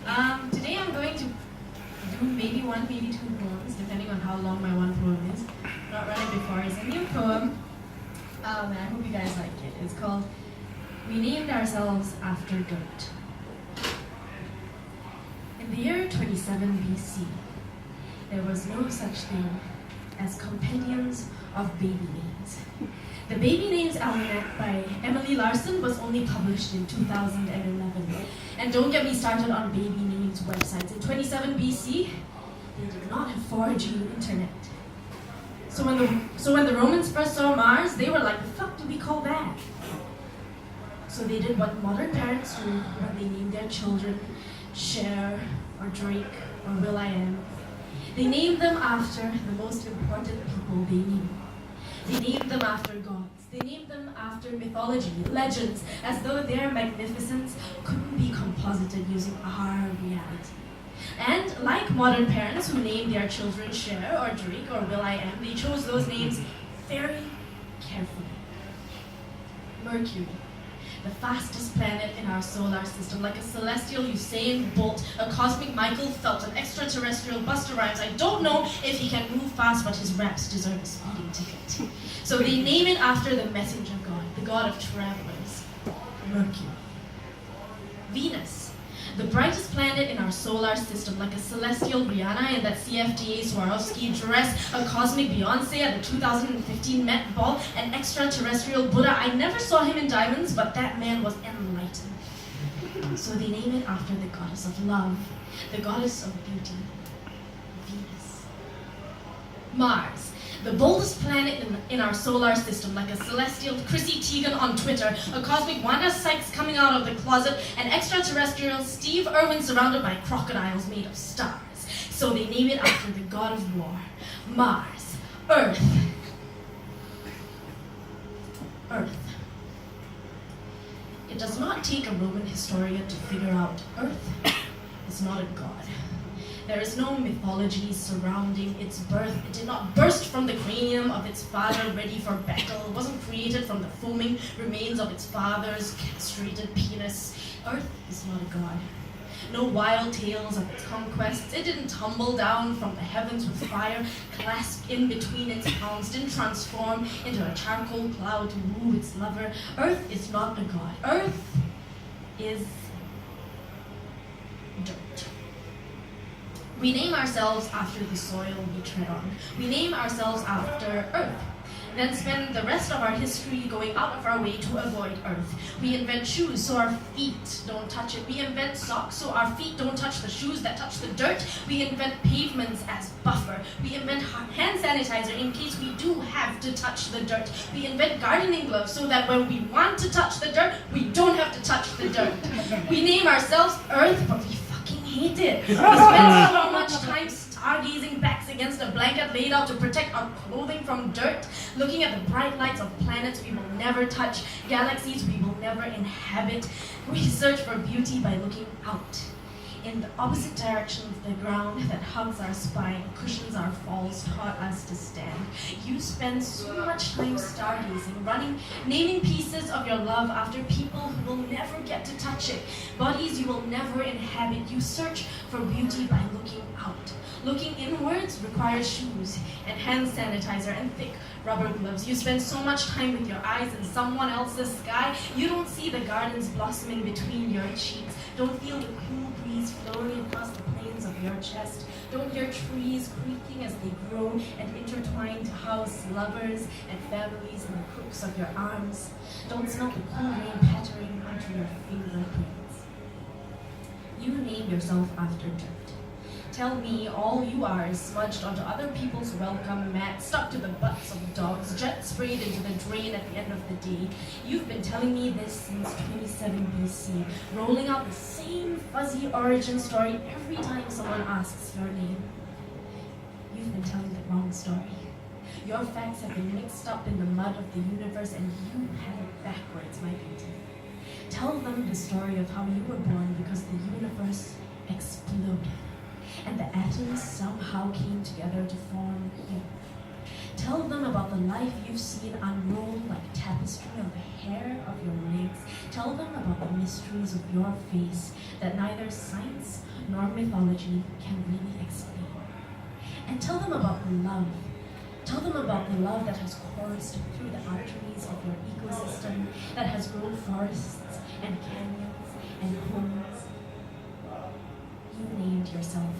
Today I'm going to do maybe one, maybe two poems, depending on how long my one poem is. Not running before. It's a new poem, and I hope you guys like it. It's called We Named Ourselves After Dirt. In the year 27 BC, there was no such thing as compendiums of baby names. The Baby Names Almanac by Emily Larson was only published in 2011. And don't get me started on baby names websites. In 27 BC, they did not have 4G internet. So when the Romans first saw Mars, they were like, the fuck do we call that? So they did what modern parents do when they name their children Cher or Drake or will.i.am. They named them after the most important people they knew. They named them after gods. They named them after mythology, legends, as though their magnificence couldn't be composited using our reality. And like modern parents who name their children Cher or Drake or will.i.am, they chose those names very carefully. Mercury, the fastest planet in our solar system, like a celestial Usain Bolt, a cosmic Michael Phelps, an extraterrestrial Busta Rhymes. I don't know if he can move fast, but his raps deserve a speeding ticket. So they name it after the messenger god, the god of travelers, Mercury. Venus, the brightest planet in our solar system, like a celestial Rihanna in that CFDA Swarovski dress, a cosmic Beyonce at the 2015 Met Ball, an extraterrestrial Buddha. I never saw him in diamonds, but that man was enlightened. So they name it after the goddess of love, the goddess of beauty, Venus. Mars, the boldest planet in our solar system, like a celestial Chrissy Teigen on Twitter, a cosmic Wanda Sykes coming out of the closet, an extraterrestrial Steve Irwin surrounded by crocodiles made of stars. So they name it after the god of war, Mars. Earth. Earth. It does not take a Roman historian to figure out Earth is not a god. There is no mythology surrounding its birth. It did not burst from the cranium of its father ready for battle. It wasn't created from the foaming remains of its father's castrated penis. Earth is not a god. No wild tales of its conquests. It didn't tumble down from the heavens with fire clasped in between its palms, didn't transform into a charcoal cloud to woo its lover. Earth is not a god. Earth is dirt. We name ourselves after the soil we tread on. We name ourselves after Earth, then spend the rest of our history going out of our way to avoid Earth. We invent shoes so our feet don't touch it. We invent socks so our feet don't touch the shoes that touch the dirt. We invent pavements as buffer. We invent hand sanitizer in case we do have to touch the dirt. We invent gardening gloves so that when we want to touch the dirt, we don't have to touch the dirt. We name ourselves Earth, but we hate it. We spend so much time stargazing backs against a blanket laid out to protect our clothing from dirt, looking at the bright lights of planets we will never touch, galaxies we will never inhabit. We search for beauty by looking out. In the opposite direction of the ground that hugs our spine, cushions our falls, taught us to stand. You spend so much time stargazing, running, naming pieces of your love after people who will never get to touch it, bodies you will never inhabit. You search for beauty by looking out. Looking inwards requires shoes and hand sanitizer and thick rubber gloves. You spend so much time with your eyes in someone else's sky, you don't see the gardens blossoming between your cheeks. Don't feel the cool breeze flowing across the plains of your chest. Don't hear trees creaking as they grow and intertwine to house lovers and families in the crooks of your arms. Don't smell the cool rain pattering onto your fingerprints. You name yourself after dirt. Tell me all you are is smudged onto other people's welcome mat, stuck to the butts of dogs, jet sprayed into the drain at the end of the day. You've been telling me this since 27 BC, rolling out the same fuzzy origin story every time someone asks your name. You've been telling the wrong story. Your facts have been mixed up in the mud of the universe and you have it backwards, my beauty. Tell them the story of how you were born because the universe exploded and the atoms somehow came together to form you. Tell them about the life you've seen unrolled like tapestry on the hair of your legs. Tell them about the mysteries of your face that neither science nor mythology can really explain. And tell them about love. Tell them about the love that has coursed through the arteries of your ecosystem, that has grown forests and canyons and homes. You named yourself